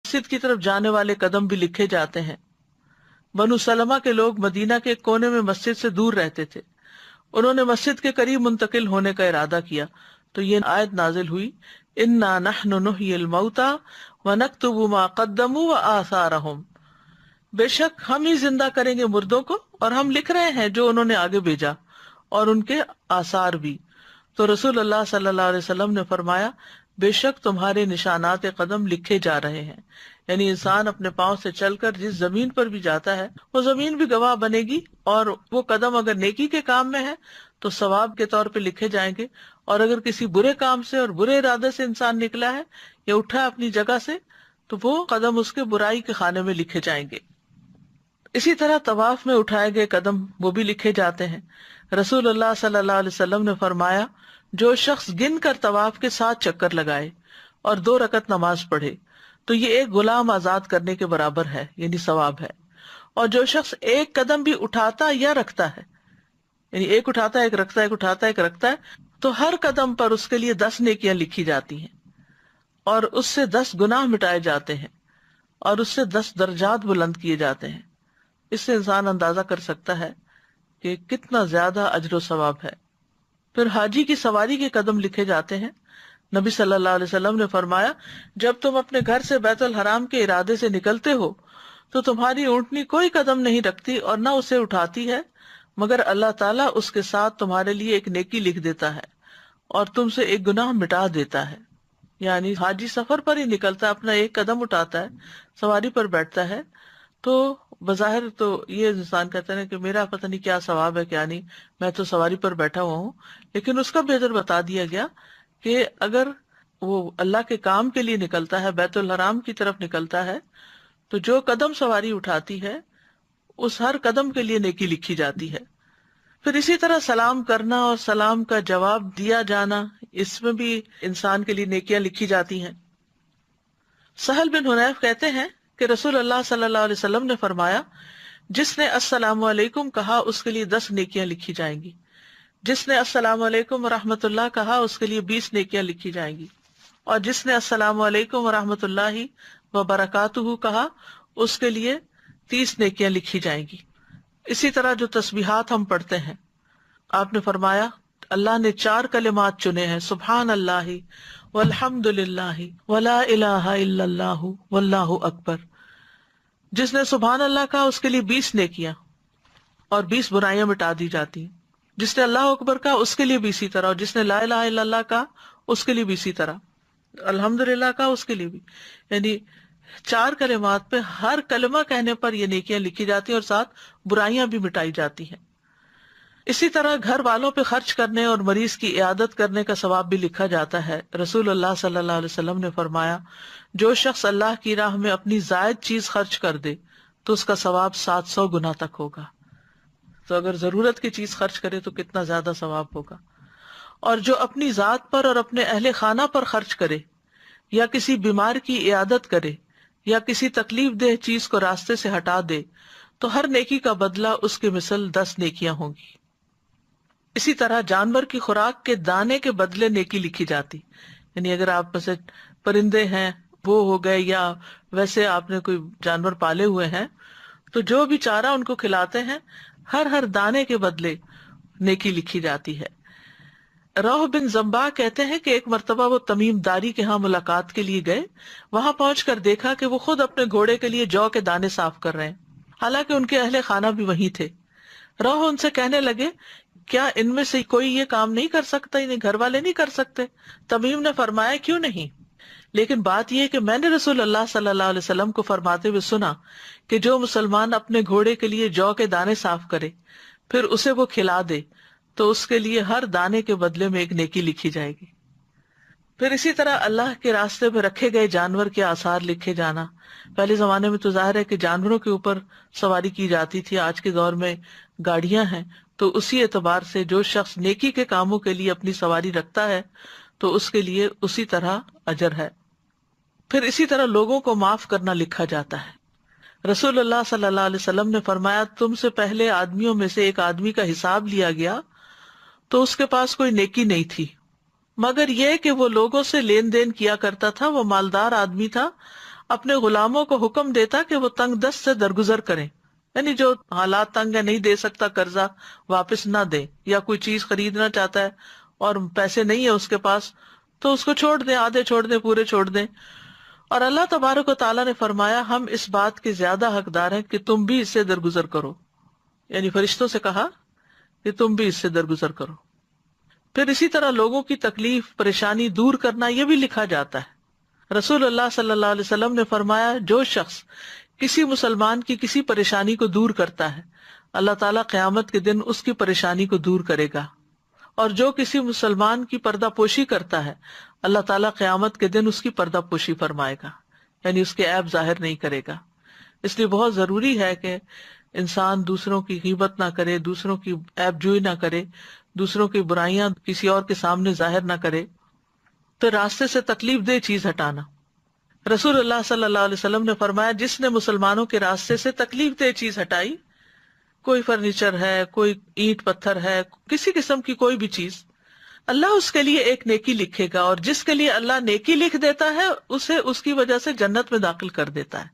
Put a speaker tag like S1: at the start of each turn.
S1: مسجد کی طرف جانے والے قدم بھی لکھے جاتے ہیں۔ بنو سلمہ کے لوگ مدینہ کے ایک کونے میں مسجد سے دور رہتے تھے، انہوں نے مسجد کے قریب منتقل ہونے کا ارادہ کیا تو یہ آیت نازل ہوئی، انا نحن نحیی الموتى ونکتب ما قدموا وآثارهم، بے شک ہم ہی زندہ کریں گے مردوں کو اور ہم لکھ رہے ہیں جو انہوں نے آگے بھیجا اور ان کے آثار بھی۔ تو رسول اللہ صلی اللہ علیہ وسلم نے فرمایا، بے شک تمہارے نشانات قدم لکھے جا رہے ہیں، یعنی انسان اپنے پاؤں سے چل کر جس زمین پر بھی جاتا ہے وہ زمین بھی گواہ بنے گی، اور وہ قدم اگر نیکی کے کام میں ہے تو ثواب کے طور پہ لکھے جائیں گے، اور اگر کسی برے کام سے اور برے ارادے سے انسان نکلا ہے یا اٹھا اپنی جگہ سے تو وہ قدم اس کے برائی کے خانے میں لکھے جائیں گے۔ اسی طرح طواف میں اٹھائے گئے قدم وہ بھی لکھے جاتے ہیں۔ رسول اللہ صلی اللہ علیہ وسلم نے فرمایا، جو شخص گن کر طواف کے 7 چکر لگائے اور 2 رکعت نماز پڑھے تو یہ ایک غلام آزاد کرنے کے برابر ہے، یعنی ثواب ہے۔ اور جو شخص ایک قدم بھی اٹھاتا یا رکھتا ہے، یعنی ایک اٹھاتا ہے ایک رکھتا ہے ایک اٹھاتا ہے ایک رکھتا ہے، تو ہر قدم پر اس کے لیے 10 نیکیاں لکھی جاتی ہیں، اور اس سے 10 گناہ مٹائے جاتے ہیں، اور اس سے 10 درجات بلند کیے جاتے ہیں۔ اس سے انسان اندازہ کر سکتا ہے کہ کتنا زیادہ اجر و ثواب ہے۔ پھر حاجی کی سواری کے قدم لکھے جاتے ہیں۔ نبی صلی اللہ علیہ وسلم نے فرمایا، جب تم اپنے گھر سے بیت الحرام کے ارادے سے نکلتے ہو تو تمہاری اونٹنی کوئی قدم نہیں رکھتی اور نہ اسے اٹھاتی ہے، مگر اللہ تعالیٰ اس کے ساتھ تمہارے لیے ایک نیکی لکھ دیتا ہے اور تم سے ایک گناہ مٹا دیتا ہے۔ یعنی حاجی سفر پر ہی نکلتا ہے، اپنا ایک قدم اٹھاتا ہے، سواری پر بیٹھتا ہے، تو بظاہر تو یہ انسان کہتا ہے کہ میرا پتہ نہیں کیا ثواب ہے کیا نہیں، میں تو سواری پر بیٹھا ہوا ہوں، لیکن اس کا بھی اجر بتا دیا گیا کہ اگر وہ اللہ کے کام کے لیے نکلتا ہے، بیت الحرام کی طرف نکلتا ہے، تو جو قدم سواری اٹھاتی ہے اس ہر قدم کے لیے نیکی لکھی جاتی ہے۔ پھر اسی طرح سلام کرنا اور سلام کا جواب دیا جانا، اس میں بھی انسان کے لیے نیکیاں لکھی جاتی ہیں۔ سہل بن حنیف کہتے ہیں کہ رسول اللہ صلی اللہ علیہ وسلم نے فرمایا، جس نے السلام علیکم کہا اس کے لیے 10 نیکیاں لکھی جائیں گی، جس نے السلام علیکم ورحمۃ اللہ کہا اس کے لیے 20 نیکیاں لکھی جائیں گی، اور جس نے السلام علیکم ورحمۃ اللہ وبرکاتہ کہا اس کے لیے 30 نیکیاں لکھی جائیں گی۔ اسی طرح جو تسبیحات ہم پڑھتے ہیں، آپ نے فرمایا اللہ نے 4 کلمات چنے ہیں، سبحان اللہ والحمد للہ ولا الہ الا اللہ واللہ اکبر۔ جس نے سبحان اللہ کہا اس کے لیے 20 نیکیاں اور 20 برائیاں مٹا دی جاتی ہیں۔ جس نے اللہ اکبر کہا اس کے لیے بھی اسی طرح، اور جس نے لا الہ الا اللہ کہا اس کے لیے بھی اسی طرح، الحمدللہ کہا اس کے لیے بھی، یعنی 4 کلمات پہ ہر کلمہ کہنے پر یہ نیکیاں لکھی جاتی ہیں اور ساتھ برائیاں بھی مٹائی جاتی ہیں۔ اسی طرح گھر والوں پہ خرچ کرنے اور مریض کی عیادت کرنے کا ثواب بھی لکھا جاتا ہے۔ رسول اللہ صلی اللہ علیہ وسلم نے فرمایا، جو شخص اللہ کی راہ میں اپنی زائد چیز خرچ کر دے تو اس کا ثواب 700 گنا تک ہوگا۔ تو اگر ضرورت کی چیز خرچ کرے تو کتنا زیادہ ثواب ہوگا۔ اور جو اپنی ذات پر اور اپنے اہل خانہ پر خرچ کرے یا کسی بیمار کی عیادت کرے یا کسی تکلیف دہ چیز کو راستے سے ہٹا دے تو ہر نیکی کا بدلہ اس کی مثل 10 نیکیاں ہوں گی۔ اسی طرح جانور کی خوراک کے دانے کے بدلے نیکی لکھی جاتی، یعنی اگر آپ میں سے پرندے ہیں وہ ہو گئے یا ویسے آپ نے کوئی جانور پالے ہوئے ہیں تو جو بھی چارہ ان کو کھلاتے ہیں ہر دانے کے بدلے نیکی لکھی جاتی ہے۔ روح بن زمبا کہتے ہیں کہ ایک مرتبہ وہ تمیم داری کے ہاں ملاقات کے لیے گئے، وہاں پہنچ کر دیکھا کہ وہ خود اپنے گھوڑے کے لیے جو کے دانے صاف کر رہے ہیں، حالانکہ ان کے اہل خانہ بھی وہیں تھے۔ روح ان سے کہنے لگے، کیا ان میں سے کوئی یہ کام نہیں کر سکتا، انہیں گھر والے نہیں کر سکتے؟ تمیم نے فرمایا، کیوں نہیں، لیکن بات یہ کہ میں نے رسول اللہ صلی اللہ علیہ وسلم کو فرماتے ہوئے سنا کہ جو مسلمان اپنے گھوڑے کے لیے جو کے دانے صاف کرے پھر اسے وہ کھلا دے تو اس کے لیے ہر دانے کے بدلے میں ایک نیکی لکھی جائے گی۔ پھر اسی طرح اللہ کے راستے میں رکھے گئے جانور کے آثار لکھے جانا۔ پہلے زمانے میں تو ظاہر ہے کہ جانوروں کے اوپر سواری کی جاتی تھی، آج کے دور میں گاڑیاں ہیں، تو اسی اعتبار سے جو شخص نیکی کے کاموں کے لیے اپنی سواری رکھتا ہے تو اس کے لیے اسی طرح اجر ہے۔ پھر اسی طرح لوگوں کو معاف کرنا لکھا جاتا ہے۔ رسول اللہ صلی اللہ علیہ وسلم نے فرمایا، تم سے پہلے آدمیوں میں سے ایک آدمی کا حساب لیا گیا تو اس کے پاس کوئی نیکی نہیں تھی مگر یہ کہ وہ لوگوں سے لین دین کیا کرتا تھا، وہ مالدار آدمی تھا، اپنے غلاموں کو حکم دیتا کہ وہ تنگ دست سے درگزر کریں، یعنی جو حالات تنگ ہے، نہیں دے سکتا قرضہ، واپس نہ دے، یا کوئی چیز خریدنا چاہتا ہے اور پیسے نہیں ہے اس کے پاس، تو اس کو چھوڑ دیں، آدھے چھوڑ دیں، پورے چھوڑ دیں۔ اور اللہ تبارک و تعالیٰ نے فرمایا ہم اس بات کے زیادہ حقدار ہیں کہ تم بھی اس سے درگزر کرو، یعنی فرشتوں سے کہا کہ تم بھی اس سے درگزر کرو۔ پھر اسی طرح لوگوں کی تکلیف پریشانی دور کرنا یہ بھی لکھا جاتا ہے۔ رسول اللہ صلی اللہ علیہ وسلم نے فرمایا جو شخص کسی مسلمان کی کسی پریشانی کو دور کرتا ہے، اللہ تعالیٰ قیامت کے دن اس کی پریشانی کو دور کرے گا، اور جو کسی مسلمان کی پردہ پوشی کرتا ہے، اللہ تعالیٰ قیامت کے دن اس کی پردہ پوشی فرمائے گا، یعنی اس کے عیب ظاہر نہیں کرے گا۔ اس لیے بہت ضروری ہے کہ انسان دوسروں کی غیبت نہ کرے، دوسروں کی عیب جوئی نہ کرے، دوسروں کی برائیاں کسی اور کے سامنے ظاہر نہ کرے۔ تو راستے سے تکلیف دہ چیز ہٹانا، رسول اللہ صلی اللہ علیہ وسلم نے فرمایا جس نے مسلمانوں کے راستے سے تکلیف دہ چیز ہٹائی، کوئی فرنیچر ہے، کوئی اینٹ پتھر ہے، کسی قسم کی کوئی بھی چیز، اللہ اس کے لیے ایک نیکی لکھے گا، اور جس کے لیے اللہ نیکی لکھ دیتا ہے اسے اس کی وجہ سے جنت میں داخل کر دیتا ہے۔